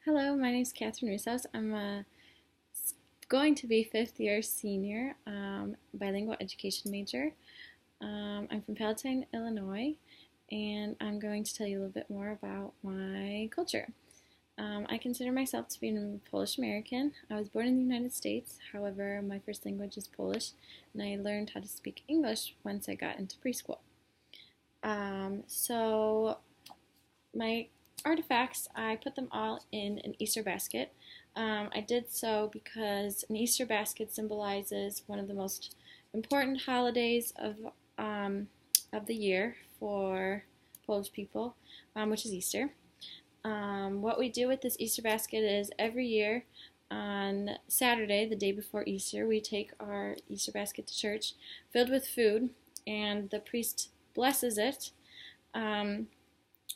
Hello, my name is Catherine Russos. Going to be fifth year senior, bilingual education major. I'm from Palatine, Illinois, and I'm going to tell you a little bit more about my culture. I consider myself to be a Polish American. I was born in the United States, however, my first language is Polish, and I learned how to speak English once I got into preschool. So my artifacts, I put them all in an Easter basket. I did so because an Easter basket symbolizes one of the most important holidays of the year for Polish people, which is Easter. What we do with this Easter basket is every year on Saturday, the day before Easter, we take our Easter basket to church filled with food, and the priest blesses it.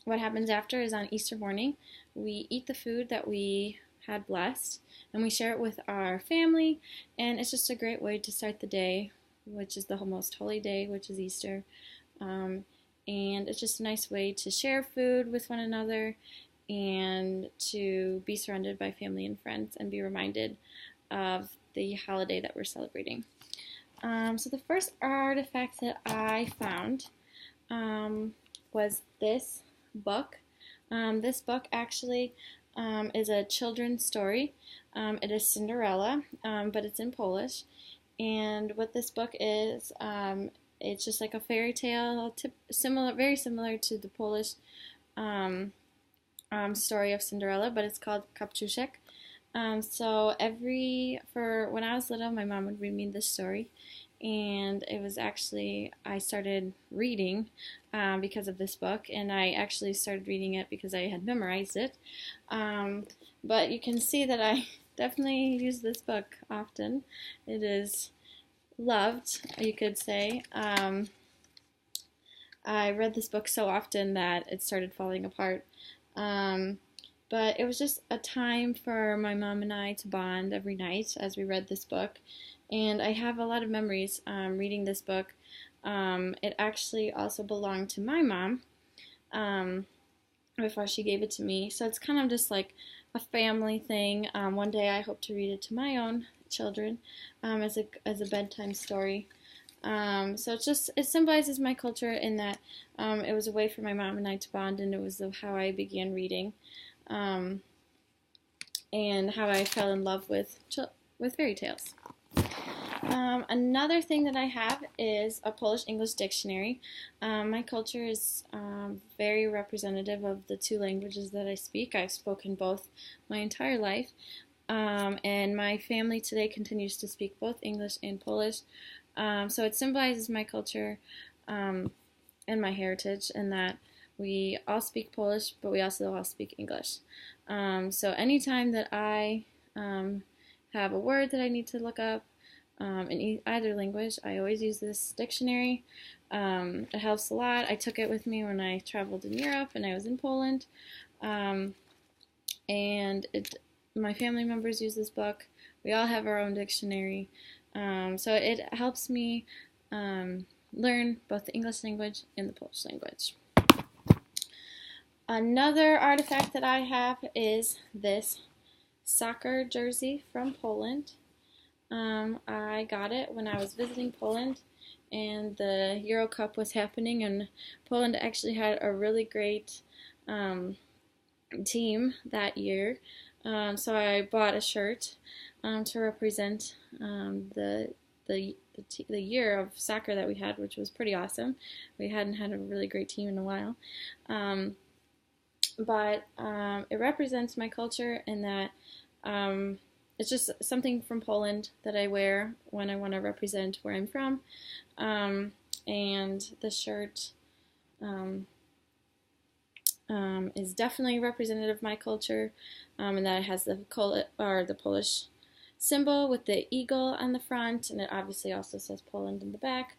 What happens after is on Easter morning, we eat the food that we had blessed and we share it with our family, and it's just a great way to start the day, which is the most holy day, which is Easter. And it's just a nice way to share food with one another and to be surrounded by family and friends and be reminded of the holiday that we're celebrating. So the first artifact that I found was this book. This book actually is a children's story. It is Cinderella, but it's in Polish. And what this book is, it's just like a fairy tale, very similar to the Polish story of Cinderella, but it's called Kopciuszek. So when I was little, my mom would read me this story, and it was actually, I started reading because of this book, and I actually started reading it because I had memorized it. But you can see that I definitely use this book often. It is loved, you could say. I read this book so often that it started falling apart. But it was just a time for my mom and I to bond every night as we read this book. And I have a lot of memories reading this book. It actually also belonged to my mom before she gave it to me. So it's kind of just like a family thing. One day I hope to read it to my own children as a bedtime story. So it symbolizes my culture in that it was a way for my mom and I to bond, and it was how I began reading, and how I fell in love with fairy tales. Another thing that I have is a Polish-English dictionary. My culture is very representative of the two languages that I speak. I've spoken both my entire life, and my family today continues to speak both English and Polish. So it symbolizes my culture and my heritage, in that we all speak Polish, but we also all speak English. So anytime that I have a word that I need to look up in either language, I always use this dictionary. It helps a lot. I took it with me when I traveled in Europe and I was in Poland. My family members use this book. We all have our own dictionary. So it helps me learn both the English language and the Polish language. Another artifact that I have is this soccer jersey from Poland. I got it when I was visiting Poland, and the Euro Cup was happening, and Poland actually had a really great team that year. So I bought a shirt to represent the year of soccer that we had, which was pretty awesome. We hadn't had a really great team in a while. But it represents my culture in that it's just something from Poland that I wear when I want to represent where I'm from. And the shirt is definitely representative of my culture, and that it has the Polish symbol with the eagle on the front, and it obviously also says Poland in the back.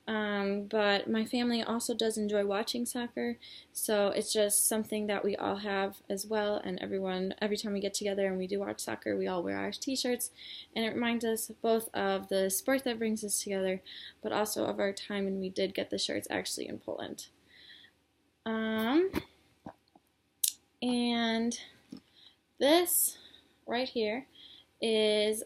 But my family also does enjoy watching soccer, so it's just something that we all have as well, and every time we get together and we do watch soccer, we all wear our t-shirts, and it reminds us both of the sport that brings us together, but also of our time when we did get the shirts actually in Poland. And This right here is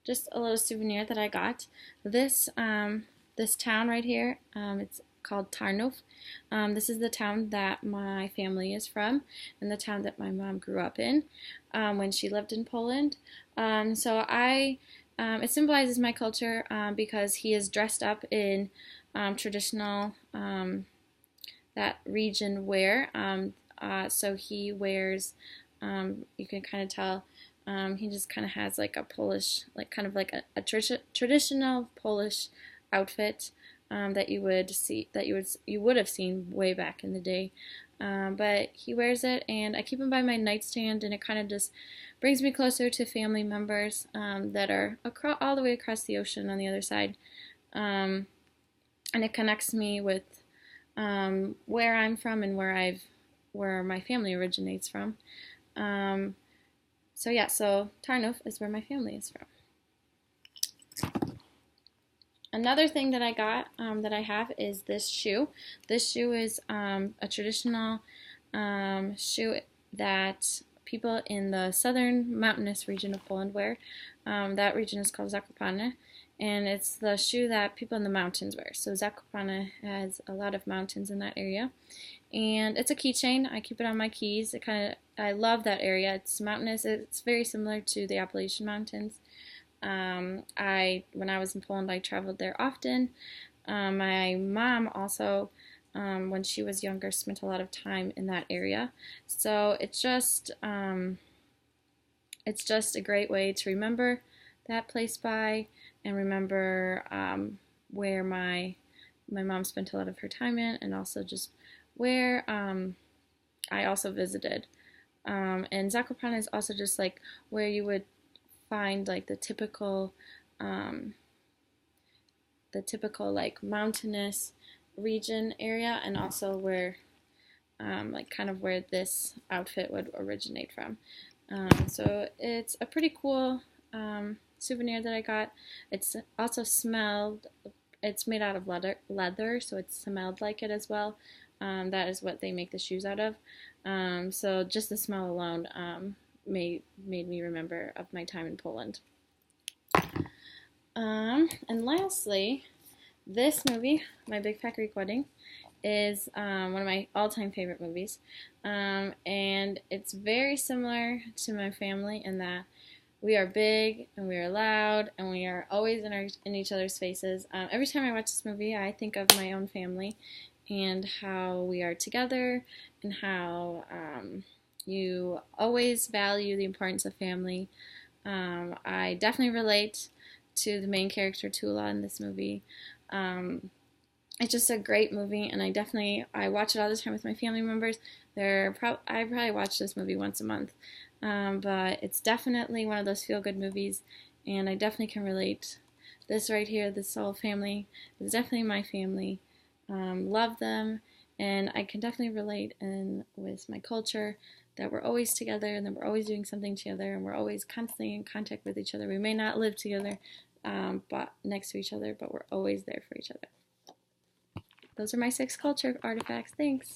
just a little souvenir that I got. This town right here, it's called Tarnów. This is the town that my family is from, and the town that my mom grew up in when she lived in Poland. It symbolizes my culture because he is dressed up in traditional that region wear. So he wears, you can kind of tell, he just kind of has like a Polish, like kind of like a traditional Polish outfit that you would have seen way back in the day. But he wears it, and I keep him by my nightstand, and it kind of just brings me closer to family members that are all the way across the ocean on the other side, and it connects me with where I'm from and where my family originates from. So Tarnów is where my family is from. Another thing that I got that I have is this shoe. This shoe is a traditional shoe that people in the southern mountainous region of Poland wear. That region is called Zakopane, and it's the shoe that people in the mountains wear. So Zakopane has a lot of mountains in that area, and it's a keychain. I keep it on my keys. I love that area. It's mountainous. It's very similar to the Appalachian Mountains. When I was in Poland, I traveled there often. My mom also, when she was younger, spent a lot of time in that area. So it's just a great way to remember that place by, and remember where my mom spent a lot of her time in, and also just where I also visited. And Zakopane is also just like where you would find like the typical like mountainous region area, and also where like kind of where this outfit would originate from. So it's a pretty cool souvenir that I got. It's also smelled. It's made out of leather, so it smelled like it as well. That is what they make the shoes out of. So just the smell alone made me remember of my time in Poland. And lastly, this movie, My Big Fat Greek Wedding, is one of my all-time favorite movies. And it's very similar to my family in that we are big and we are loud and we are always in each other's faces. Every time I watch this movie, I think of my own family and how we are together, and how you always value the importance of family. I definitely relate to the main character, Tula, in this movie. It's just a great movie, and I watch it all the time with my family members. I probably watch this movie once a month, but it's definitely one of those feel-good movies, and I definitely can relate. This right here, this whole family, is definitely my family. Love them, and I can definitely relate with my culture, that we're always together, and that we're always doing something together, and we're always constantly in contact with each other. We may not live together, but next to each other, but we're always there for each other. Those are my 6 culture artifacts. Thanks.